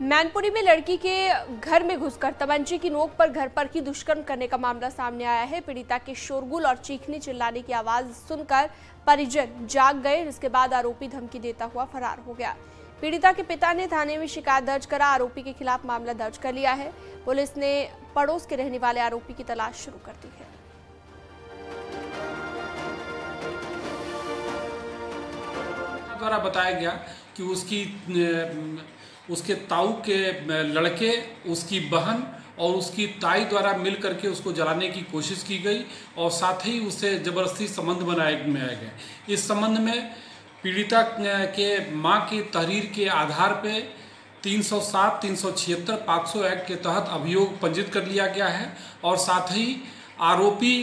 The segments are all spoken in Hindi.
मैनपुरी में लड़की के घर में घुसकर तमंचे की नोक पर घर पर ही दुष्कर्म करने का मामला सामने आया है। पीड़िता के शोरगुल और चीखने चिल्लाने की आवाज सुनकर परिजन जाग गए, जिसके बाद आरोपी धमकी देता हुआ फरार हो गया। पीड़िता के पिता ने थाने में शिकायत दर्ज करा आरोपी के खिलाफ मामला दर्ज कर लिया है। पुलिस ने पड़ोस के रहने वाले आरोपी की तलाश शुरू कर दी है। द्वारा बताया गया कि उसके ताऊ के लड़के, उसकी बहन और उसकी ताई द्वारा मिल करके उसको जलाने की कोशिश की गई और साथ ही उससे ज़बरदस्ती संबंध बनाए गए। इस संबंध में पीड़िता के मां की तहरीर के आधार पे 307, 376 पॉक्सो एक्ट के तहत अभियोग पंजीकृत कर लिया गया है और साथ ही आरोपी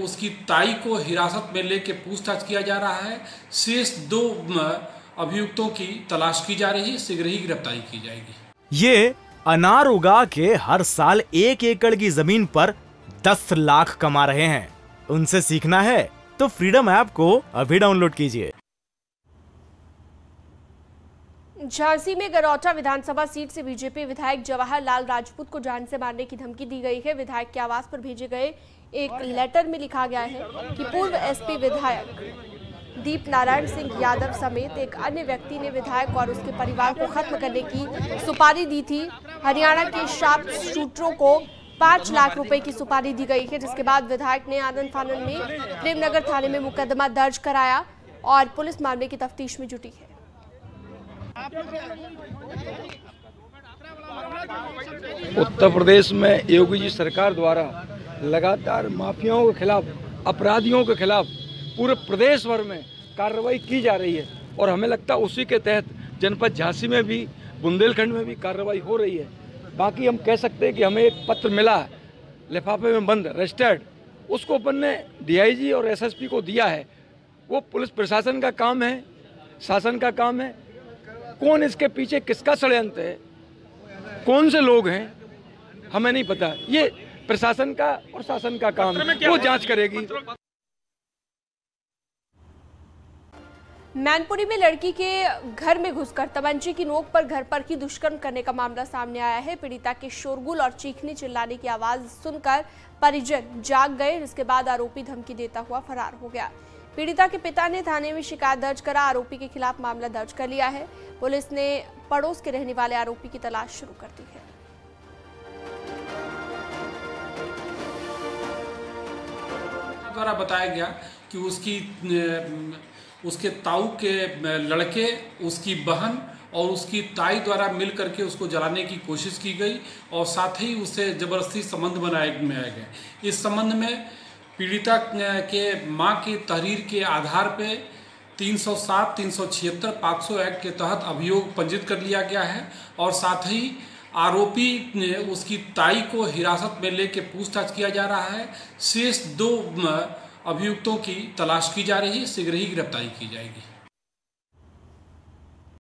उसकी ताई को हिरासत में लेकर पूछताछ किया जा रहा है। शेष 2 अभियुक्तों की तलाश की जा रही है, शीघ्र ही गिरफ्तारी की जाएगी। ये अनार उगा के हर साल 1 एकड़ की जमीन पर 10 लाख कमा रहे हैं। उनसे सीखना है तो फ्रीडम ऐप को अभी डाउनलोड कीजिए। झांसी में गरौटा विधानसभा सीट से बीजेपी विधायक जवाहरलाल राजपूत को जान से मारने की धमकी दी गई है। विधायक के आवास पर भेजे गए एक लेटर में लिखा गया है कि पूर्व एसपी विधायक दीप नारायण सिंह यादव समेत एक अन्य व्यक्ति ने विधायक और उसके परिवार को खत्म करने की सुपारी दी थी। हरियाणा के शार्प शूटरों को 5 लाख रुपए की सुपारी दी गई है, जिसके बाद विधायक ने आनंद फानन में प्रेमनगर थाने में मुकदमा दर्ज कराया और पुलिस मामले की तफ्तीश में जुटी है। उत्तर प्रदेश में योगी जी सरकार द्वारा लगातार माफियाओं के खिलाफ, अपराधियों के खिलाफ पूरे प्रदेश भर में कार्रवाई की जा रही है और हमें लगता है उसी के तहत जनपद झांसी में भी, बुंदेलखंड में भी कार्रवाई हो रही है। बाकी हम कह सकते हैं कि हमें एक पत्र मिला है लिफाफे में बंद, रजिस्टर्ड, उसको अपन ने डीआईजी और एसएसपी को दिया है। वो पुलिस प्रशासन का काम है, शासन का काम है। कौन इसके पीछे, किसका षड्यंत्र है, कौन से लोग हैं, हमें नहीं पता। ये प्रशासन का और शासन का काम है, वो जांच करेगी। मैनपुरी में लड़की के घर में घुसकर तमंचे की नोक पर घर पर ही दुष्कर्म करने का मामला सामने आया है। पीड़िता के शोरगुल और चीखने चिल्लाने की आवाज सुनकर परिजन जाग गए, जिसके बाद आरोपी धमकी देता हुआ फरार हो गया। पीड़िता के पिता ने थाने में शिकायत दर्ज करा आरोपी के खिलाफ मामला दर्ज कर लिया है। पुलिस ने पड़ोस के रहने वाले आरोपी की तलाश शुरू कर दी है। द्वारा बताया गया कि उसके ताऊ के लड़के, उसकी बहन और उसकी ताई द्वारा मिल करके उसको जलाने की कोशिश की गई और साथ ही उससे ज़बरदस्ती संबंध बनाए गए। इस संबंध में पीड़िता के मां की तहरीर के आधार पे 307, 376 पॉक्सो एक्ट के तहत अभियोग पंजीकृत कर लिया गया है और साथ ही आरोपी उसकी ताई को हिरासत में लेकर पूछताछ किया जा रहा है। शेष 2 अभियुक्तों की तलाश की जा रही है, शीघ्र ही गिरफ्तारी की जाएगी।